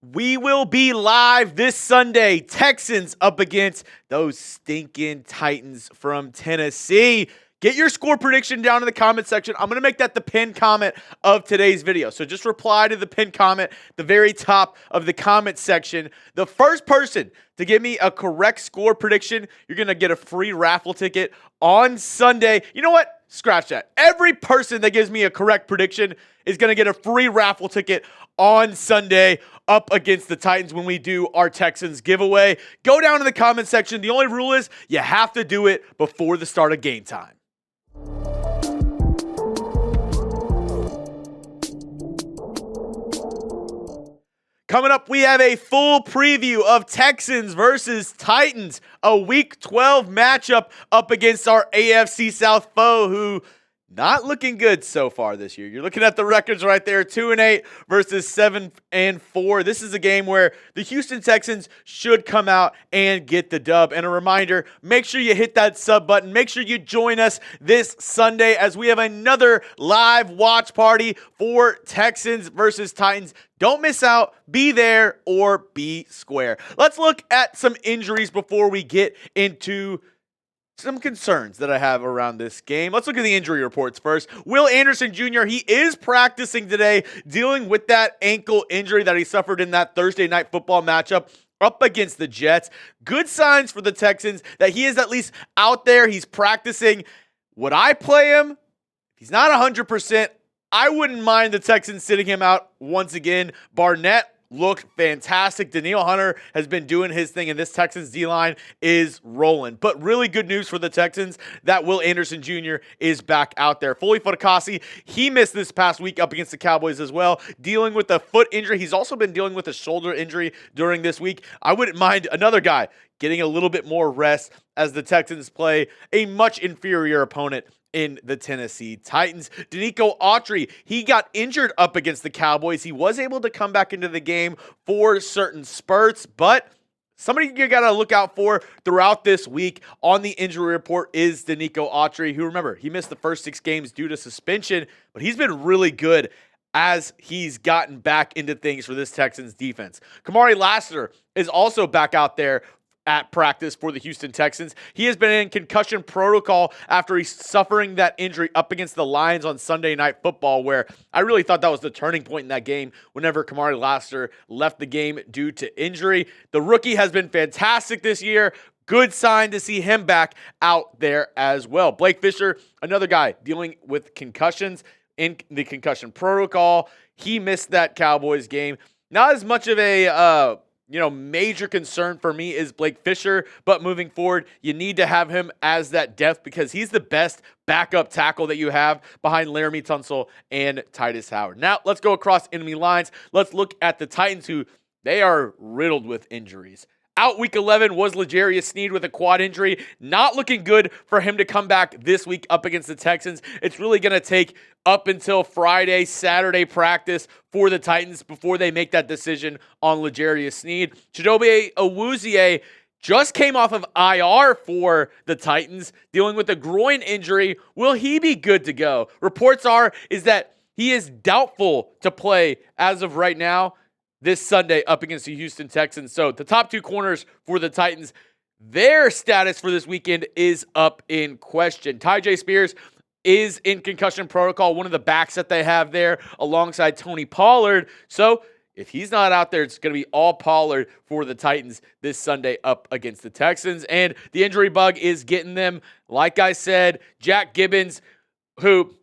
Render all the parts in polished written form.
We will be live this Sunday. Texans up against those stinking Titans from Tennessee. Get your score prediction down in the comment section. I'm going to make that the pinned comment of today's video. So just reply to the pinned comment, the very top of the comment section. The first person to give me a correct score prediction, you're going to get a free raffle ticket on Sunday. You know what? Scratch that. Every person that gives me a correct prediction is going to get a free raffle ticket on Sunday up against the Titans when we do our Texans giveaway. Go down in the comment section. The only rule is you have to do it before the start of game time. Coming up, we have a full preview of Texans versus Titans, a Week 12 matchup up against our AFC South foe who not looking good so far this year. You're looking at the records right there, 2-8 versus 7-4. This is a game where the Houston Texans should come out and get the dub. And a reminder, make sure you hit that sub button. Make sure you join us this Sunday as we have another live watch party for Texans versus Titans. Don't miss out. Be there or be square. Let's look at some injuries before we get into some concerns that I have around this game. Let's look at the injury reports first. Will Anderson Jr., he is practicing today, dealing with that ankle injury that he suffered in that Thursday night football matchup up against the Jets. Good signs for the Texans that he is at least out there. He's practicing. Would I play him? If he's not 100%, I wouldn't mind the Texans sitting him out once again. Barnett looked fantastic. Danielle Hunter has been doing his thing, and this Texans D-line is rolling. But really good news for the Texans that Will Anderson Jr. is back out there. Foley Fatukasi, he missed this past week up against the Cowboys as well, dealing with a foot injury. He's also been dealing with a shoulder injury during this week. I wouldn't mind another guy getting a little bit more rest as the Texans play a much inferior opponent in the Tennessee Titans. Denico Autry, he got injured up against the Cowboys. He was able to come back into the game for certain spurts, but somebody you got to look out for throughout this week on the injury report is Denico Autry, who, remember, he missed the first 6 games due to suspension, but he's been really good as he's gotten back into things for this Texans defense. Kamari Lassiter is also back out there at practice for the Houston Texans. He has been in concussion protocol after he's suffering that injury up against the Lions on Sunday Night Football, where I really thought that was the turning point in that game whenever Kamari Lassiter left the game due to injury. The rookie has been fantastic this year. Good sign to see him back out there as well. Blake Fisher, another guy dealing with concussions in the concussion protocol. He missed that Cowboys game. Not as much of a major concern for me is Blake Fisher, but moving forward, you need to have him as that depth because he's the best backup tackle that you have behind Laramie Tunsil and Titus Howard. Now, let's go across enemy lines. Let's look at the Titans, who they are riddled with injuries. Out Week 11 was Sneed with a quad injury. Not looking good for him to come back this week up against the Texans. It's really going to take up until Friday, Saturday practice for the Titans before they make that decision on Sneed. Chidobe Awuzie just came off of IR for the Titans, dealing with a groin injury. Will he be good to go? Reports is that he is doubtful to play as of right now this Sunday up against the Houston Texans. So the top 2 corners for the Titans, their status for this weekend is up in question. Tyjae Spears is in concussion protocol, one of the backs that they have there alongside Tony Pollard. So if he's not out there, it's going to be all Pollard for the Titans this Sunday up against the Texans. And the injury bug is getting them. Like I said, Jack Gibbens, who,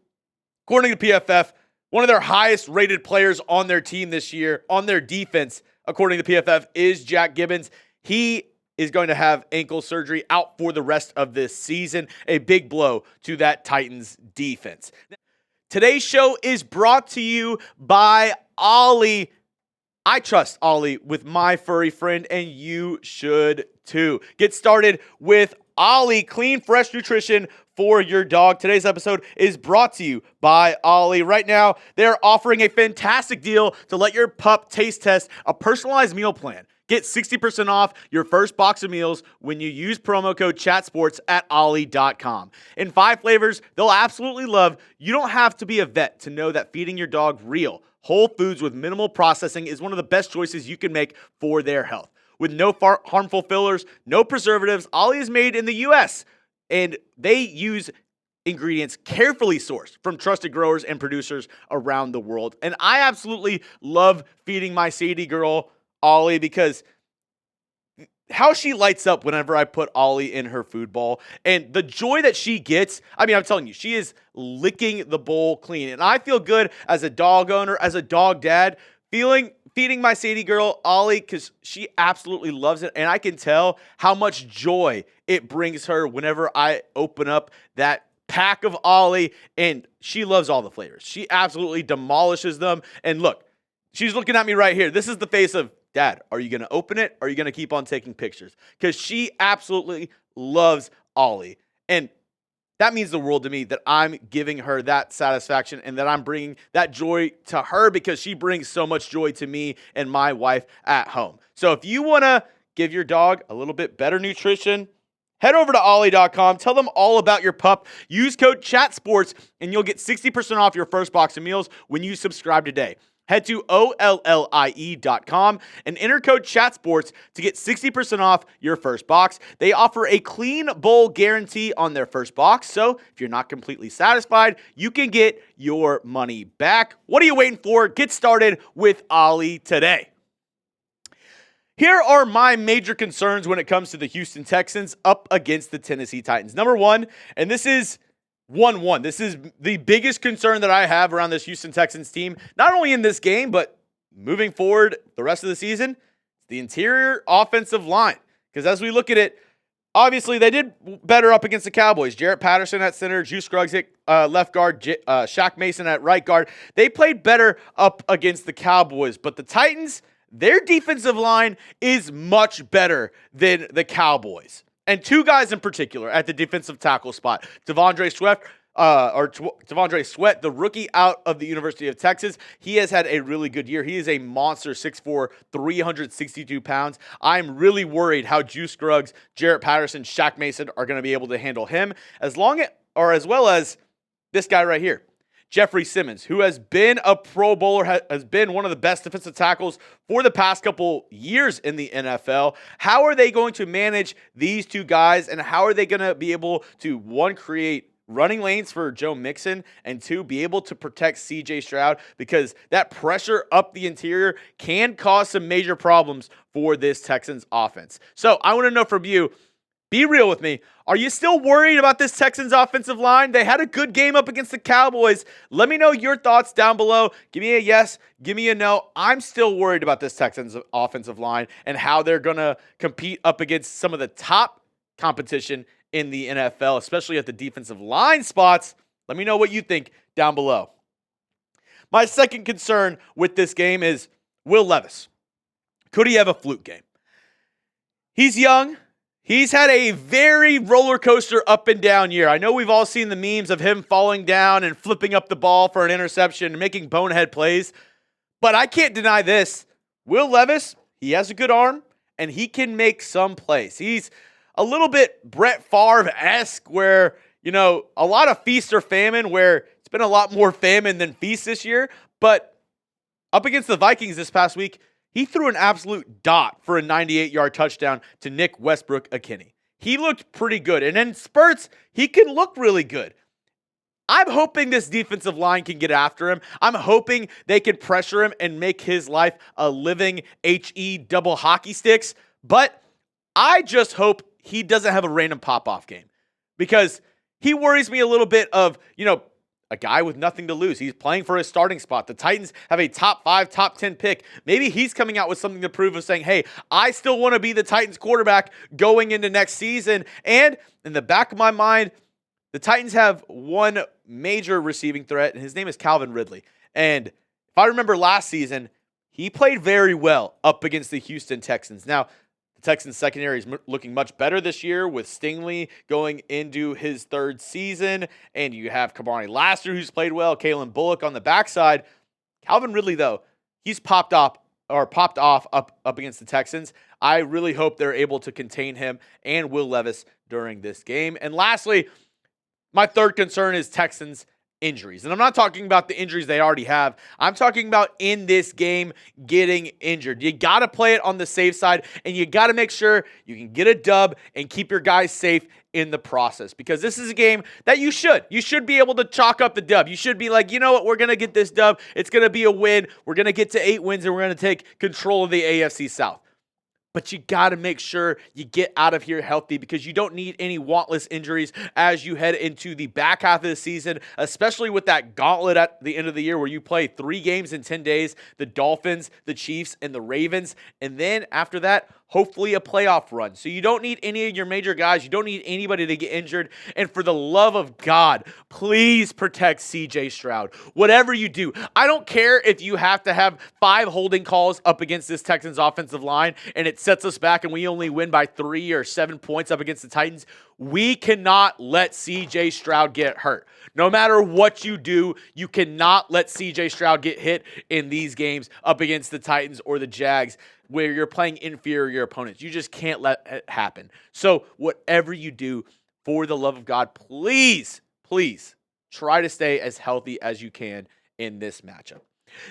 according to PFF, one of their highest rated players on their team this year, on their defense, according to PFF, is Jack Gibbens. He is going to have ankle surgery, out for the rest of this season. A big blow to that Titans defense. Today's show is brought to you by Ollie. I trust Ollie with my furry friend, and you should too. Get started with Ollie, clean, fresh nutrition for your dog. Today's episode is brought to you by Ollie. Right now, they're offering a fantastic deal to let your pup taste test a personalized meal plan. Get 60% off your first box of meals when you use promo code CHATSPORTS at ollie.com. In 5 flavors they'll absolutely love. You don't have to be a vet to know that feeding your dog real, whole foods with minimal processing is one of the best choices you can make for their health. With no harmful fillers, no preservatives, Ollie is made in the U.S., and they use ingredients carefully sourced from trusted growers and producers around the world. And I absolutely love feeding my Sadie girl, Ollie, because how she lights up whenever I put Ollie in her food bowl and the joy that she gets. I mean, I'm telling you, she is licking the bowl clean. And I feel good as a dog owner, as a dog dad, feeding my Sadie girl, Ollie, because she absolutely loves it. And I can tell how much joy it brings her whenever I open up that pack of Ollie, and she loves all the flavors. She absolutely demolishes them. And look, she's looking at me right here. This is the face of, Dad, are you going to open it? Or are you going to keep on taking pictures? Because she absolutely loves Ollie. And that means the world to me that I'm giving her that satisfaction and that I'm bringing that joy to her because she brings so much joy to me and my wife at home. So if you want to give your dog a little bit better nutrition, head over to Ollie.com. Tell them all about your pup. Use code CHATSPORTS and you'll get 60% off your first box of meals when you subscribe today. Head to OLLIE.com and enter code CHATSPORTS to get 60% off your first box. They offer a clean bowl guarantee on their first box, so if you're not completely satisfied, you can get your money back. What are you waiting for? Get started with Ollie today. Here are my major concerns when it comes to the Houston Texans up against the Tennessee Titans. Number one, and this is 1-1. This is the biggest concern that I have around this Houston Texans team, not only in this game, but moving forward the rest of the season, the interior offensive line. Because as we look at it, obviously they did better up against the Cowboys. Jarrett Patterson at center, Juice Scruggs at left guard, Shaq Mason at right guard. They played better up against the Cowboys, but the Titans, their defensive line is much better than the Cowboys. And two guys in particular at the defensive tackle spot. Devondre Sweat, the rookie out of the University of Texas. He has had a really good year. He is a monster, 6'4", 362 pounds. I'm really worried how Juice Scruggs, Jarrett Patterson, Shaq Mason are going to be able to handle him, as well as this guy right here, Jeffrey Simmons, who has been a Pro Bowler, has been one of the best defensive tackles for the past couple years in the NFL. How are they going to manage these two guys, and how are they going to be able to, one, create running lanes for Joe Mixon, and two, be able to protect C.J. Stroud, because that pressure up the interior can cause some major problems for this Texans offense. So I want to know from you, be real with me. Are you still worried about this Texans offensive line? They had a good game up against the Cowboys. Let me know your thoughts down below. Give me a yes, give me a no. I'm still worried about this Texans offensive line and how they're going to compete up against some of the top competition in the NFL, especially at the defensive line spots. Let me know what you think down below. My second concern with this game is Will Levis. Could he have a fluke game? He's young. He's had a very roller coaster up and down year. I know we've all seen the memes of him falling down and flipping up the ball for an interception and making bonehead plays. But I can't deny this. Will Levis, he has a good arm and he can make some plays. He's a little bit Brett Favre-esque where, a lot of feast or famine, where it's been a lot more famine than feast this year. But up against the Vikings this past week, he threw an absolute dot for a 98-yard touchdown to Nick Westbrook-Ikhine. He looked pretty good. And in spurts, he can look really good. I'm hoping this defensive line can get after him. I'm hoping they can pressure him and make his life a living HE double hockey sticks. But I just hope he doesn't have a random pop-off game, because he worries me a little bit of, a guy with nothing to lose. He's playing for his starting spot. The Titans have a top 5, top 10 pick. Maybe he's coming out with something to prove of saying, hey, I still want to be the Titans quarterback going into next season. And in the back of my mind, the Titans have one major receiving threat, and his name is Calvin Ridley. And if I remember last season, he played very well up against the Houston Texans. Now, Texans secondary is looking much better this year with Stingley going into his third season. And you have Kamari Lassiter, who's played well, Kalen Bullock on the backside. Calvin Ridley, though, he's popped off up against the Texans. I really hope they're able to contain him and Will Levis during this game. And lastly, my third concern is Texans injuries. And I'm not talking about the injuries they already have. I'm talking about in this game getting injured. You got to play it on the safe side, and you got to make sure you can get a dub and keep your guys safe in the process, because this is a game that you should be able to chalk up the dub. You should be like, you know what, we're going to get this dub. It's going to be a win. We're going to get to 8 wins, and we're going to take control of the AFC South. But you got to make sure you get out of here healthy, because you don't need any wantless injuries as you head into the back half of the season, especially with that gauntlet at the end of the year where you play 3 games in 10 days, the Dolphins, the Chiefs, and the Ravens. And then after that, hopefully a playoff run. So you don't need any of your major guys. You don't need anybody to get injured. And for the love of God, please protect CJ Stroud. Whatever you do, I don't care if you have to have 5 holding calls up against this Texans offensive line and it sets us back and we only win by 3 or 7 points up against the Titans. We cannot let CJ Stroud get hurt. No matter what you do, you cannot let CJ Stroud get hit in these games up against the Titans or the Jags, where you're playing inferior opponents. You just can't let it happen. So whatever you do, for the love of God, please, please try to stay as healthy as you can in this matchup.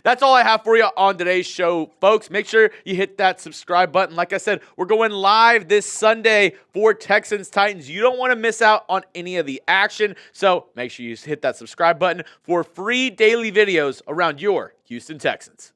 That's all I have for you on today's show, folks. Make sure you hit that subscribe button. Like I said, we're going live this Sunday for Texans Titans. You don't want to miss out on any of the action, so make sure you hit that subscribe button for free daily videos around your Houston Texans.